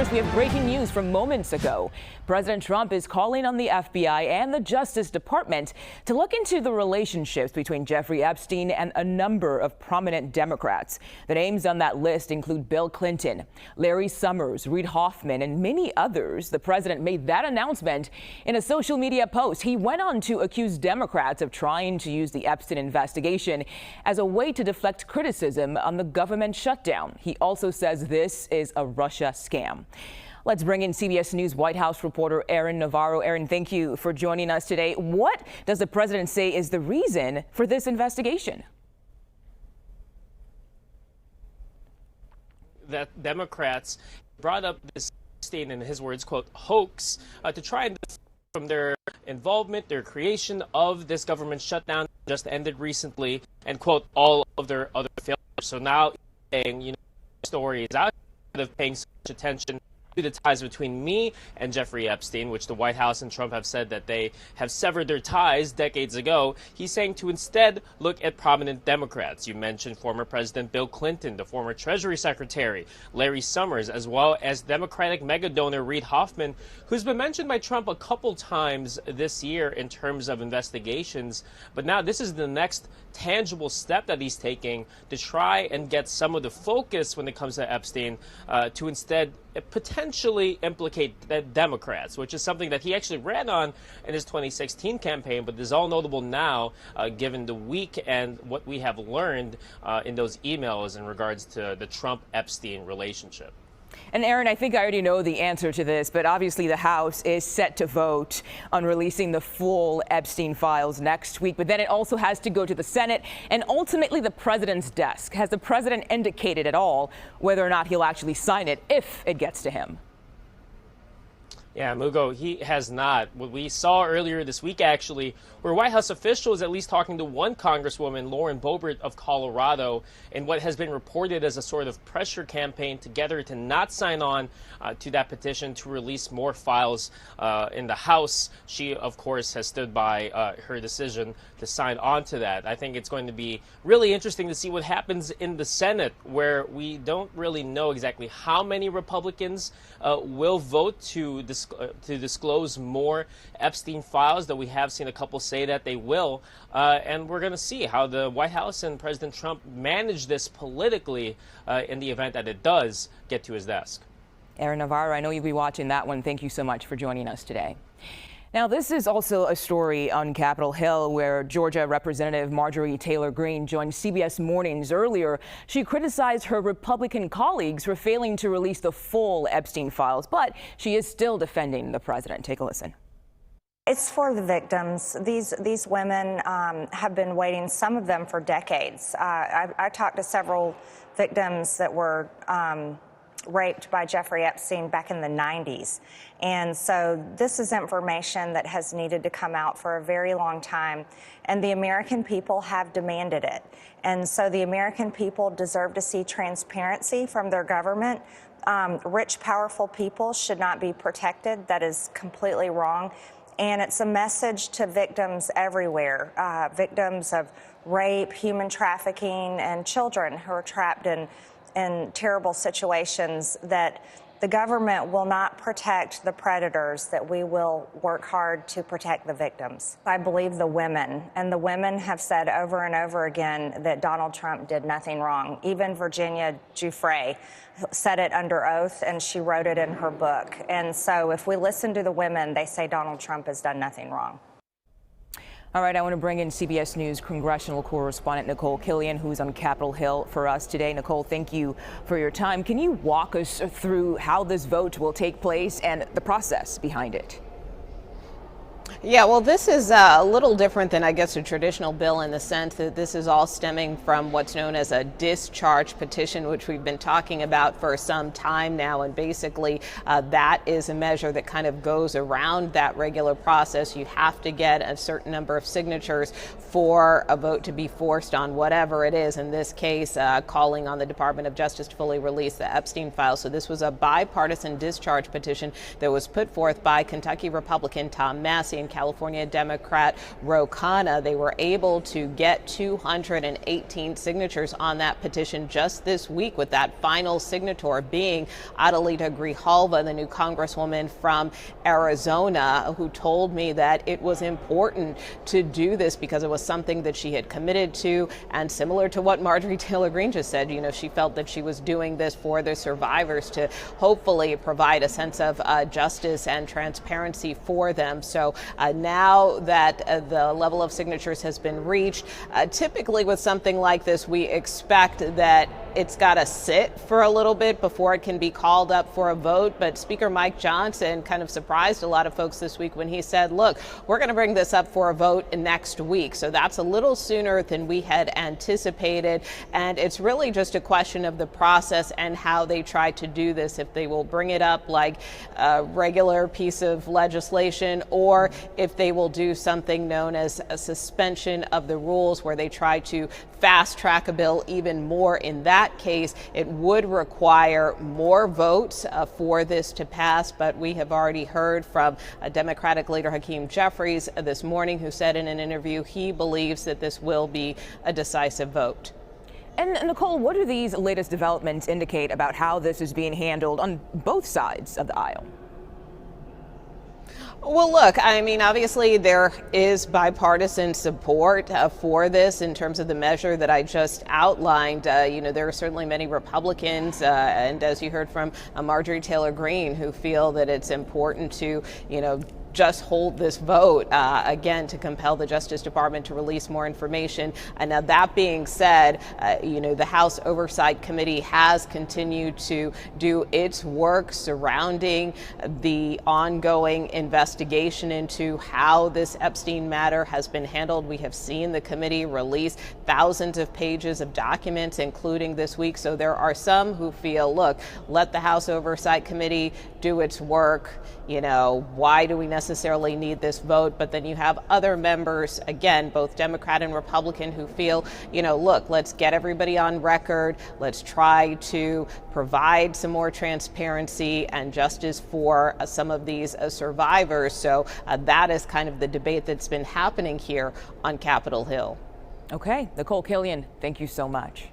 first, we have breaking news from moments ago. President Trump is calling on the FBI and the Justice Department to look into the relationships between Jeffrey Epstein and a number of prominent Democrats. The names on that list include Bill Clinton, Larry Summers, Reid Hoffman, and many others. The president made that announcement in a social media post. He went on to accuse Democrats of trying to use the Epstein investigation as a way to deflect criticism on the government shutdown. He also says this is a Russia scam. Let's bring in CBS News White House reporter Aaron Navarro. Aaron, thank you for joining us today. What does the president say is the reason for this investigation? That Democrats brought up this Epstein, in his words, quote, hoax to try and from their involvement, their creation of this government shutdown just ended recently, and quote, all of their other failures. So now saying, the story is out of paying such attention to the ties between me and Jeffrey Epstein, which the White House and Trump have said that they have severed their ties decades ago. He's saying to instead look at prominent Democrats. You mentioned former President Bill Clinton, the former Treasury Secretary Larry Summers, as well as Democratic mega donor Reid Hoffman, who's been mentioned by Trump a couple times this year in terms of investigations. But now this is the next tangible step that he's taking to try and get some of the focus when it comes to Epstein to instead potentially implicate the Democrats, which is something that he actually ran on in his 2016 campaign, but is all notable now given the week and what we have learned in those emails in regards to the Trump-Epstein relationship. And Aaron, I think I already know the answer to this, but obviously the House is set to vote on releasing the full Epstein files next week. But then it also has to go to the Senate and ultimately the president's desk. Has the president indicated at all whether or not he'll actually sign it if it gets to him? Yeah, Mugo, he has not. What we saw earlier this week, actually, were White House officials at least talking to one Congresswoman, Lauren Boebert of Colorado, in what has been reported as a sort of pressure campaign to get her to not sign on to that petition to release more files in the House. She, of course, has stood by her decision to sign on to that. I think it's going to be really interesting to see what happens in the Senate, where we don't really know exactly how many Republicans will vote to disclose more Epstein files, though we have seen a couple say that they will. And we're going to see how the White House and President Trump manage this politically in the event that it does get to his desk. Aaron Navarro, I know you'll be watching that one. Thank you so much for joining us today. Now, this is also a story on Capitol Hill where Georgia Representative Marjorie Taylor Greene joined CBS Mornings earlier. She criticized her Republican colleagues for failing to release the full Epstein files, but she is still defending the president. Take a listen. It's for the victims. These women have been waiting, some of them for decades. I talked to several victims that were raped by Jeffrey Epstein back in the 90s. And so this is information that has needed to come out for a very long time. And the American people have demanded it. And so the American people deserve to see transparency from their government. Rich, powerful people should not be protected. That is completely wrong. And it's a message to victims everywhere, victims of rape, human trafficking, and children who are trapped in terrible situations, that the government will not protect the predators, that we will work hard to protect the victims. I believe the women, and the women have said over and over again that Donald Trump did nothing wrong. Even Virginia Giuffre said it under oath, and she wrote it in her book. And so if we listen to the women, they say Donald Trump has done nothing wrong. All right, I want to bring in CBS News congressional correspondent Nicole Killian, who's on Capitol Hill for us today. Nicole, thank you for your time. Can you walk us through how this vote will take place and the process behind it? Yeah, well, this is a little different than, I guess, a traditional bill in the sense that this is all stemming from what's known as a discharge petition, which we've been talking about for some time now. And basically, that is a measure that kind of goes around that regular process. You have to get a certain number of signatures for a vote to be forced on whatever it is. In this case, calling on the Department of Justice to fully release the Epstein files. So this was a bipartisan discharge petition that was put forth by Kentucky Republican Tom Massey. And California Democrat Ro Khanna. They were able to get 218 signatures on that petition just this week, with that final signator being Adelita Grijalva, the new congresswoman from Arizona, who told me that it was important to do this because it was something that she had committed to. And similar to what Marjorie Taylor Greene just said, she felt that she was doing this for the survivors to hopefully provide a sense of justice and transparency for them. So now that the level of signatures has been reached, typically with something like this, we expect that it's got to sit for a little bit before it can be called up for a vote. But Speaker Mike Johnson kind of surprised a lot of folks this week when he said, look, we're going to bring this up for a vote next week. So that's a little sooner than we had anticipated. And it's really just a question of the process and how they try to do this, if they will bring it up like a regular piece of legislation, or if they will do something known as a suspension of the rules, where they try to fast track a bill even more. In that case, it would require more votes for this to pass. But we have already heard from Democratic leader Hakeem Jeffries this morning, who said in an interview he believes that this will be a decisive vote. And Nicole, what do these latest developments indicate about how this is being handled on both sides of the aisle? Well, look, I mean, obviously there is bipartisan support for this in terms of the measure that I just outlined. There are certainly many Republicans, and as you heard from Marjorie Taylor Greene, who feel that it's important to, just hold this vote, again, to compel the Justice Department to release more information. And now, that being said, the House Oversight Committee has continued to do its work surrounding the ongoing investigation into how this Epstein matter has been handled. We have seen the committee release thousands of pages of documents, including this week. So there are some who feel, look, let the House Oversight Committee do its work. Why do we necessarily need this vote? But then you have other members, again, both Democrat and Republican, who feel, look, let's get everybody on record. Let's try to provide some more transparency and justice for some of these survivors. So that is kind of the debate that's been happening here on Capitol Hill. Okay, Nicole Killian, thank you so much.